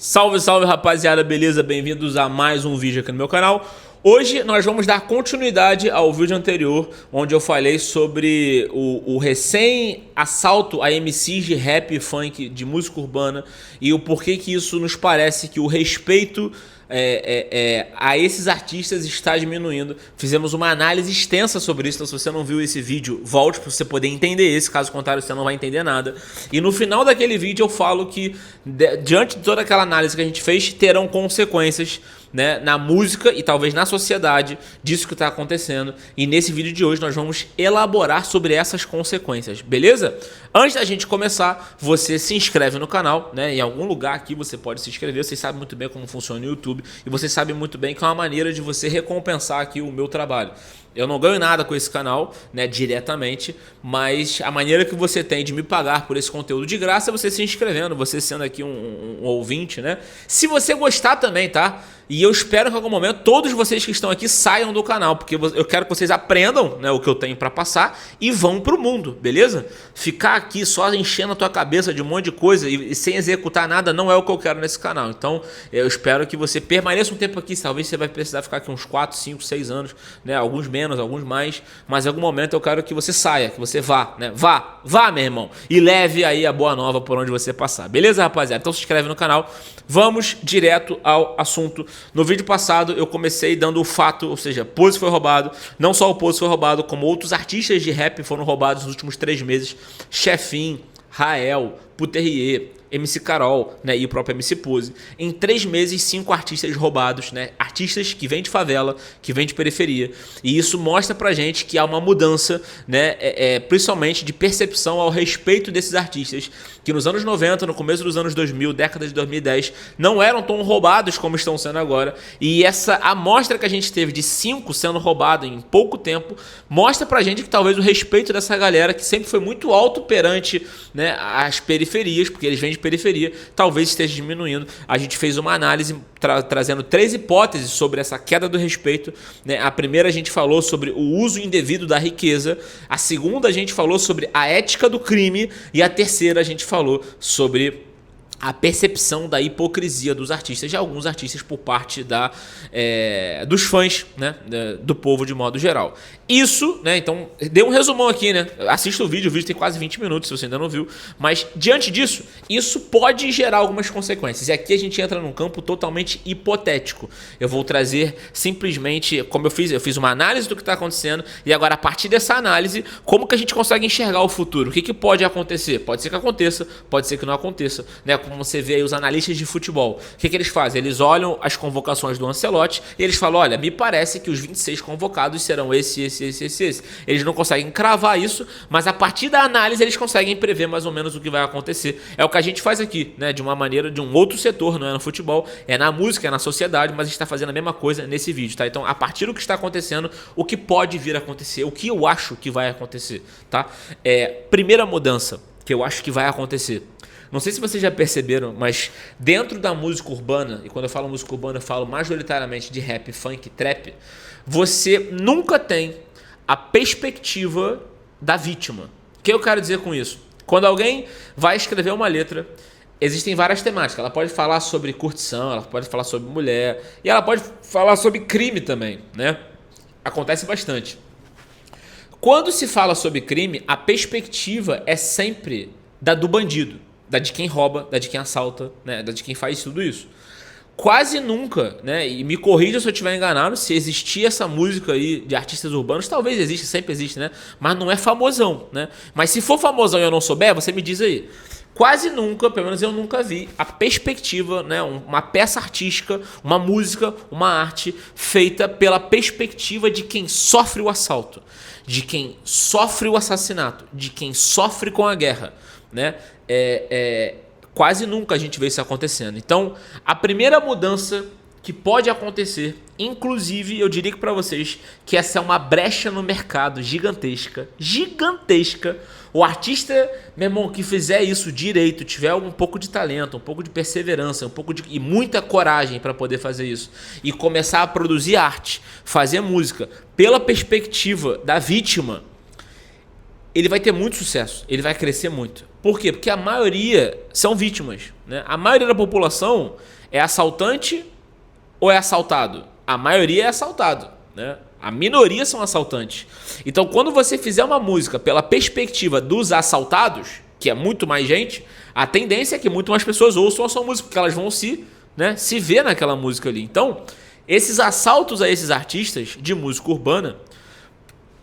Salve, salve rapaziada, beleza? Bem-vindos a mais um vídeo aqui no meu canal. Hoje nós vamos dar continuidade ao vídeo anterior, onde eu falei sobre o recém-assalto a MCs de rap e funk, de música urbana, e o porquê que isso nos parece que o respeito a esses artistas está diminuindo. Fizemos uma análise extensa sobre isso, então se você não viu esse vídeo, volte para você poder entender esse, caso contrário você não vai entender nada. E no final daquele vídeo eu falo que, diante de toda aquela análise que a gente fez, terão consequências, né, na música e talvez na sociedade disso que está acontecendo. E nesse vídeo de hoje nós vamos elaborar sobre essas consequências, beleza? Antes da gente começar, você se inscreve no canal, né? Em algum lugar aqui você pode se inscrever. Vocês sabem muito bem como funciona o YouTube e vocês sabem muito bem que é uma maneira de você recompensar aqui o meu trabalho. Eu não ganho nada com esse canal, né, diretamente, mas a maneira que você tem de me pagar por esse conteúdo de graça é você se inscrevendo, você sendo aqui um ouvinte, né? Se você gostar também, tá? E eu espero que em algum momento todos vocês que estão aqui saiam do canal, porque eu quero que vocês aprendam, né, o que eu tenho para passar e vão pro mundo, beleza? Ficar aqui só enchendo a tua cabeça de um monte de coisa e sem executar nada não é o que eu quero nesse canal. Então eu espero que você permaneça um tempo aqui, talvez você vai precisar ficar aqui uns 4, 5, 6 anos, né? Alguns menos, alguns mais, mas em algum momento eu quero que você saia, que você vá, né? Vá, meu irmão, e leve aí a boa nova por onde você passar, beleza, rapaziada? Então se inscreve no canal, vamos direto ao assunto. No vídeo passado eu comecei dando o fato, ou seja, Pose foi roubado, não só o Pose foi roubado, como outros artistas de rap foram roubados nos últimos 3 meses, Chefin, Rael, Puterrier, MC Carol, né, e o próprio MC Pose. Em 3 meses, 5 artistas roubados, né, artistas que vêm de favela, que vêm de periferia. E isso mostra pra gente que há uma mudança, né, principalmente de percepção ao respeito desses artistas, que nos anos 90, no começo dos anos 2000, década de 2010, não eram tão roubados como estão sendo agora. E essa amostra que a gente teve de 5 sendo roubados em pouco tempo, mostra pra gente que talvez o respeito dessa galera, que sempre foi muito alto perante, né, as periferias, porque eles vêm de periferia, talvez esteja diminuindo. A gente fez uma análise trazendo 3 hipóteses sobre essa queda do respeito, né? A primeira a gente falou sobre o uso indevido da riqueza, a segunda a gente falou sobre a ética do crime e a terceira a gente falou sobre a percepção da hipocrisia dos artistas, de alguns artistas por parte dos fãs, né, do povo de modo geral. Isso, né, então, dei um resumão aqui, né, assista o vídeo tem quase 20 minutos, se você ainda não viu, mas diante disso, isso pode gerar algumas consequências, e aqui a gente entra num campo totalmente hipotético. Eu vou trazer simplesmente, como eu fiz uma análise do que está acontecendo, e agora a partir dessa análise, como que a gente consegue enxergar o futuro? O que pode acontecer? Pode ser que aconteça, pode ser que não aconteça, né? Como você vê aí os analistas de futebol, o que eles fazem? Eles olham as convocações do Ancelotti e eles falam, olha, me parece que os 26 convocados serão esse. Eles não conseguem cravar isso, mas a partir da análise eles conseguem prever mais ou menos o que vai acontecer. É o que a gente faz aqui, né? De uma maneira, de um outro setor, não é no futebol, é na música, é na sociedade, mas a gente está fazendo a mesma coisa nesse vídeo, tá? Então, a partir do que está acontecendo, o que pode vir a acontecer, o que eu acho que vai acontecer, tá? Primeira mudança que eu acho que vai acontecer. Não sei se vocês já perceberam, mas dentro da música urbana, e quando eu falo música urbana eu falo majoritariamente de rap, funk, trap, você nunca tem a perspectiva da vítima. O que eu quero dizer com isso? Quando alguém vai escrever uma letra, existem várias temáticas. Ela pode falar sobre curtição, ela pode falar sobre mulher, e ela pode falar sobre crime também, né? Acontece bastante. Quando se fala sobre crime, a perspectiva é sempre da do bandido, da de quem rouba, da de quem assalta, né, da de quem faz tudo isso. Quase nunca, né, e me corrija se eu estiver enganado, se existia essa música aí de artistas urbanos, talvez exista, sempre existe, né, mas não é famosão, né. Mas se for famosão e eu não souber, você me diz aí. Quase nunca, pelo menos eu nunca vi, a perspectiva, né, uma peça artística, uma música, uma arte feita pela perspectiva de quem sofre o assalto, de quem sofre o assassinato, de quem sofre com a guerra, né? Quase nunca a gente vê isso acontecendo. Então, a primeira mudança que pode acontecer, inclusive, eu diria que para vocês, que essa é uma brecha no mercado gigantesca, o artista, meu irmão, que fizer isso direito, tiver um pouco de talento, um pouco de perseverança, e muita coragem para poder fazer isso, e começar a produzir arte, fazer música, pela perspectiva da vítima, ele vai ter muito sucesso, ele vai crescer muito. Por quê? Porque a maioria são vítimas, né? A maioria da população é assaltante ou é assaltado? A maioria é assaltado, né? A minoria são assaltantes. Então, quando você fizer uma música pela perspectiva dos assaltados, que é muito mais gente, a tendência é que muito mais pessoas ouçam a sua música, porque elas vão se ver naquela música ali. Então, esses assaltos a esses artistas de música urbana,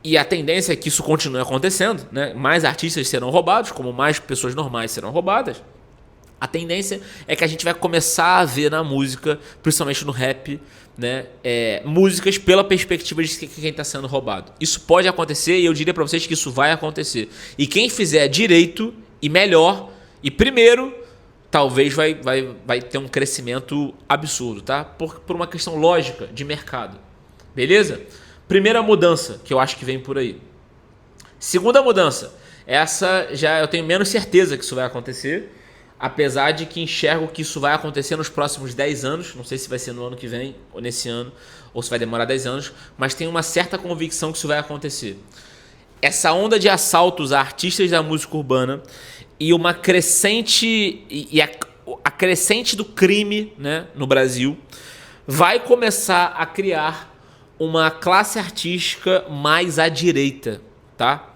e a tendência é que isso continue acontecendo, né? Mais artistas serão roubados, como mais pessoas normais serão roubadas. A tendência é que a gente vai começar a ver na música, principalmente no rap, né, músicas pela perspectiva de quem está sendo roubado. Isso pode acontecer e eu diria para vocês que isso vai acontecer. E quem fizer direito e melhor e primeiro, talvez vai ter um crescimento absurdo, tá? Por uma questão lógica de mercado. Beleza? Primeira mudança que eu acho que vem por aí. Segunda mudança. Essa já eu tenho menos certeza que isso vai acontecer. Apesar de que enxergo que isso vai acontecer nos próximos 10 anos, não sei se vai ser no ano que vem, ou nesse ano, ou se vai demorar 10 anos, mas tenho uma certa convicção que isso vai acontecer. Essa onda de assaltos a artistas da música urbana e uma crescente, a crescente do crime, né, no Brasil, vai começar a criar uma classe artística mais à direita, tá?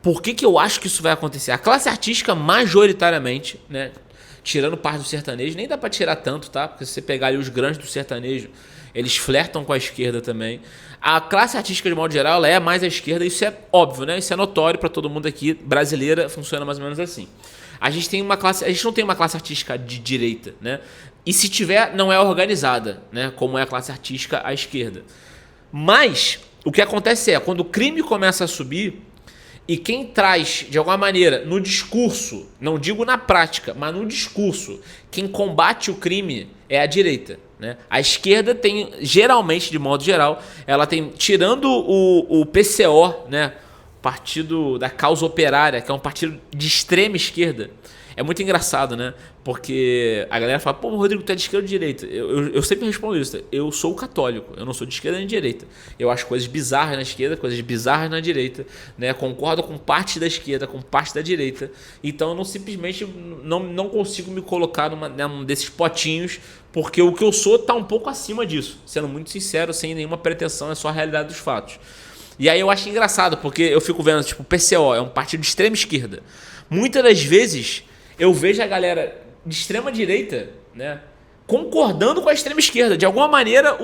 Por que eu acho que isso vai acontecer? A classe artística, majoritariamente, né, tirando parte do sertanejo, nem dá pra tirar tanto, tá? Porque se você pegar ali os grandes do sertanejo, eles flertam com a esquerda também. A classe artística, de modo geral, ela é mais à esquerda, isso é óbvio, né? Isso é notório pra todo mundo aqui. Brasileira funciona mais ou menos assim. A gente não tem uma classe artística de direita, né? E se tiver, não é organizada, né? Como é a classe artística à esquerda. Mas o que acontece é, quando o crime começa a subir, e quem traz, de alguma maneira, no discurso, não digo na prática, mas no discurso, quem combate o crime é a direita, né? A esquerda tem, geralmente, de modo geral, ela tem, tirando o PCO, né? Partido da Causa Operária, que é um partido de extrema esquerda. É muito engraçado, né? Porque a galera fala, pô, Rodrigo, tu é de esquerda ou de direita? Eu sempre respondo isso. Eu sou católico, eu não sou de esquerda nem de direita. Eu acho coisas bizarras na esquerda, coisas bizarras na direita, né? Concordo com parte da esquerda, com parte da direita. Então eu não simplesmente não consigo me colocar num desses potinhos, porque o que eu sou tá um pouco acima disso. Sendo muito sincero, sem nenhuma pretensão, é só a realidade dos fatos. E aí eu acho engraçado, porque eu fico vendo, tipo, o PCO é um partido de extrema esquerda. Muitas das vezes eu vejo a galera de extrema direita, né, concordando com a extrema esquerda. De alguma maneira,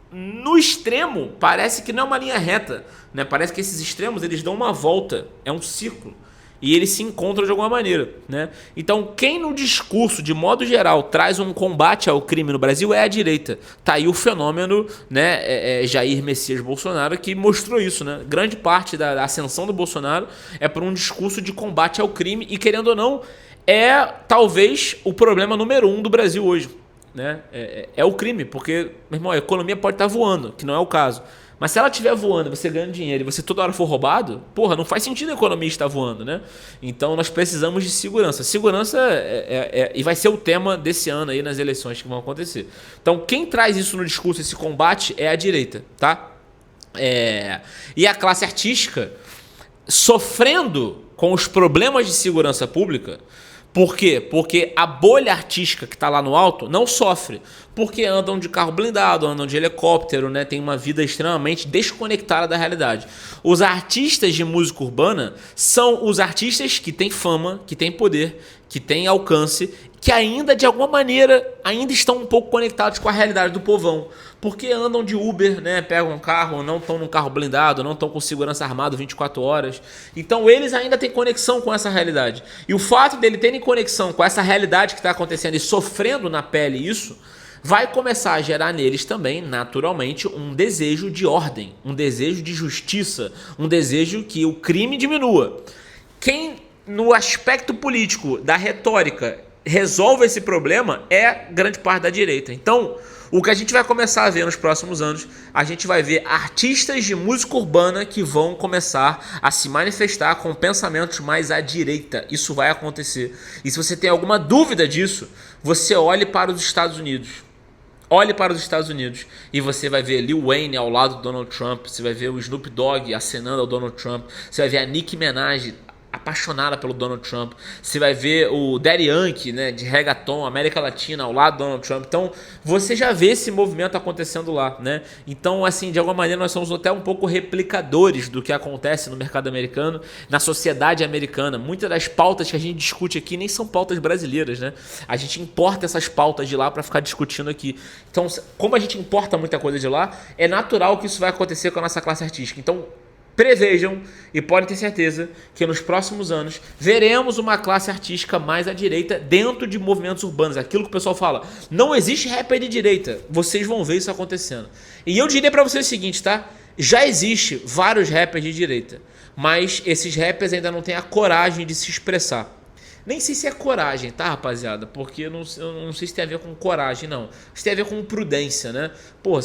no extremo, parece que não é uma linha reta, né? Parece que esses extremos eles dão uma volta, é um círculo. E eles se encontram de alguma maneira, né? Então, quem no discurso, de modo geral, traz um combate ao crime no Brasil é a direita. Tá aí o fenômeno, né, Jair Messias Bolsonaro, que mostrou isso, né? Grande parte da ascensão do Bolsonaro é por um discurso de combate ao crime e, querendo ou não, é talvez o problema número 1 do Brasil hoje, né? É o crime, porque, meu irmão, a economia pode estar voando, que não é o caso. Mas se ela estiver voando, você ganhando dinheiro e você toda hora for roubado, porra, não faz sentido a economia estar voando, né? Então nós precisamos de segurança. Segurança e vai ser o tema desse ano aí nas eleições que vão acontecer. Então quem traz isso no discurso, esse combate, é a direita, tá? E a classe artística sofrendo com os problemas de segurança pública. Por quê? Porque a bolha artística que está lá no alto não sofre. Porque andam de carro blindado, andam de helicóptero, né? Tem uma vida extremamente desconectada da realidade. Os artistas de música urbana são os artistas que têm fama, que têm poder, que têm alcance, que ainda, de alguma maneira, ainda estão um pouco conectados com a realidade do povão. Porque andam de Uber, né? Pegam um carro, não estão num carro blindado, não estão com segurança armado 24 horas. Então eles ainda têm conexão com essa realidade. E o fato dele terem conexão com essa realidade que está acontecendo e sofrendo na pele isso, vai começar a gerar neles também, naturalmente, um desejo de ordem, um desejo de justiça, um desejo que o crime diminua. Quem, no aspecto político da retórica, resolve esse problema é grande parte da direita. Então, o que a gente vai começar a ver nos próximos anos, a gente vai ver artistas de música urbana que vão começar a se manifestar com pensamentos mais à direita. Isso vai acontecer. E se você tem alguma dúvida disso, você olhe para os Estados Unidos. Olhe para os Estados Unidos e você vai ver Lil Wayne ao lado do Donald Trump, você vai ver o Snoop Dogg acenando ao Donald Trump, você vai ver a Nicki Minaj apaixonada pelo Donald Trump, você vai ver o Daddy Yankee, né, de reggaeton, América Latina ao lado do Donald Trump. Então você já vê esse movimento acontecendo lá, né? Então, assim, de alguma maneira nós somos até um pouco replicadores do que acontece no mercado americano, na sociedade americana. Muitas das pautas que a gente discute aqui nem são pautas brasileiras, né? A gente importa essas pautas de lá para ficar discutindo aqui. Então, como a gente importa muita coisa de lá, é natural que isso vai acontecer com a nossa classe artística. Então, prevejam e podem ter certeza que nos próximos anos veremos uma classe artística mais à direita dentro de movimentos urbanos. Aquilo que o pessoal fala, não existe rapper de direita. Vocês vão ver isso acontecendo. E eu diria pra vocês o seguinte, tá? Já existe vários rappers de direita, mas esses rappers ainda não têm a coragem de se expressar. Nem sei se é coragem, tá, rapaziada? Porque eu não sei se tem a ver com coragem, não. Isso tem a ver com prudência, né? Pô,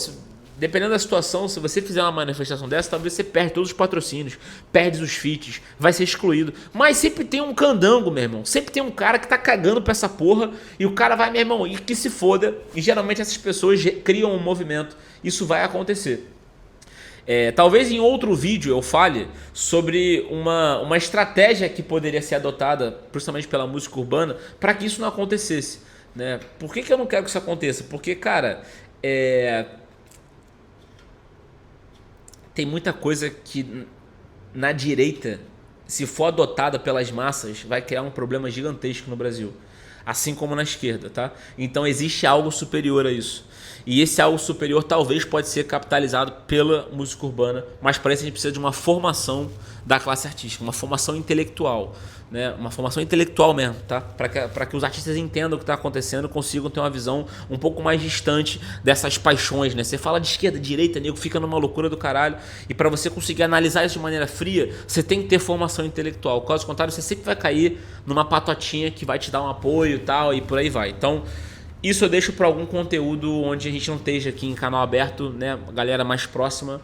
dependendo da situação, se você fizer uma manifestação dessa, talvez você perde todos os patrocínios, perde os feats, vai ser excluído. Mas sempre tem um candango, meu irmão. Sempre tem um cara que tá cagando pra essa porra e o cara vai, meu irmão, e que se foda. E geralmente essas pessoas criam um movimento. Isso vai acontecer. Talvez em outro vídeo eu fale sobre uma estratégia que poderia ser adotada, principalmente pela música urbana, para que isso não acontecesse, né? Por que eu não quero que isso aconteça? Porque, cara, tem muita coisa que na direita, se for adotada pelas massas, vai criar um problema gigantesco no Brasil. Assim como na esquerda, tá? Então existe algo superior a isso. E esse algo superior talvez pode ser capitalizado pela música urbana, mas para isso a gente precisa de uma formação da classe artística, uma formação intelectual, né? Uma formação intelectual mesmo, tá? Para que os artistas entendam o que está acontecendo, consigam ter uma visão um pouco mais distante dessas paixões, né? Você fala de esquerda, direita, nego, fica numa loucura do caralho. E para você conseguir analisar isso de maneira fria, você tem que ter formação intelectual. Caso contrário, você sempre vai cair numa patotinha que vai te dar um apoio e tal, e por aí vai. Então, isso eu deixo para algum conteúdo onde a gente não esteja aqui em canal aberto, né? Galera mais próxima.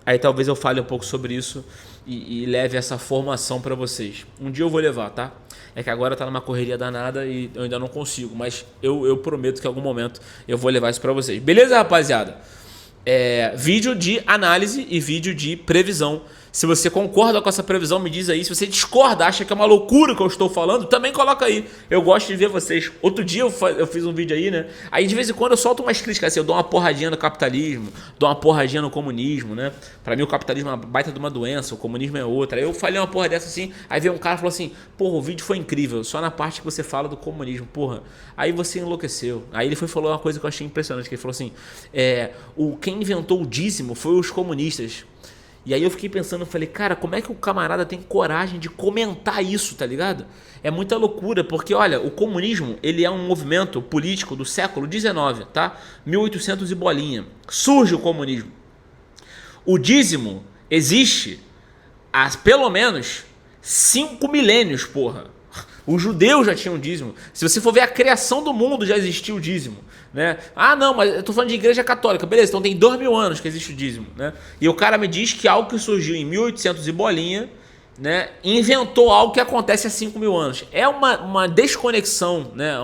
Aí talvez eu fale um pouco sobre isso e leve essa formação para vocês. Um dia eu vou levar, tá? É que agora tá numa correria danada e eu ainda não consigo, mas eu prometo que em algum momento eu vou levar isso para vocês. Beleza, rapaziada? Vídeo de análise e vídeo de previsão. Se você concorda com essa previsão, me diz aí. Se você discorda, acha que é uma loucura o que eu estou falando, também coloca aí. Eu gosto de ver vocês. Outro dia eu fiz um vídeo aí, né? Aí de vez em quando eu solto umas críticas assim, eu dou uma porradinha no capitalismo, dou uma porradinha no comunismo, né? Pra mim o capitalismo é uma baita de uma doença, o comunismo é outra. Aí eu falei uma porra dessa assim, aí veio um cara e falou assim, porra, o vídeo foi incrível, só na parte que você fala do comunismo, porra. Aí você enlouqueceu. Aí ele falou uma coisa que eu achei impressionante, que ele falou assim, quem inventou o dízimo foi os comunistas. E aí eu fiquei pensando, eu falei, cara, como é que o camarada tem coragem de comentar isso, tá ligado? É muita loucura, porque olha, o comunismo, ele é um movimento político do século XIX, tá? 1800 e bolinha. Surge o comunismo. O dízimo existe há pelo menos 5 milênios, porra. Os judeus já tinham dízimo. Se você for ver a criação do mundo, já existiu o dízimo, né? Ah, não, mas eu tô falando de igreja católica. Beleza, então tem 2000 anos que existe o dízimo, né? E o cara me diz que algo que surgiu em 1800 e bolinha, né, inventou algo que acontece há 5.000 anos. É uma desconexão, né?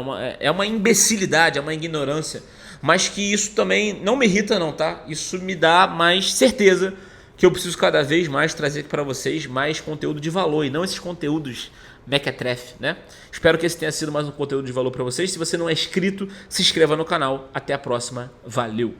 É uma imbecilidade, é uma ignorância. Mas que isso também não me irrita não, tá? Isso me dá mais certeza que eu preciso cada vez mais trazer para vocês mais conteúdo de valor e não esses conteúdos mequetrefe, né? Espero que esse tenha sido mais um conteúdo de valor para vocês. Se você não é inscrito, se inscreva no canal. Até a próxima. Valeu!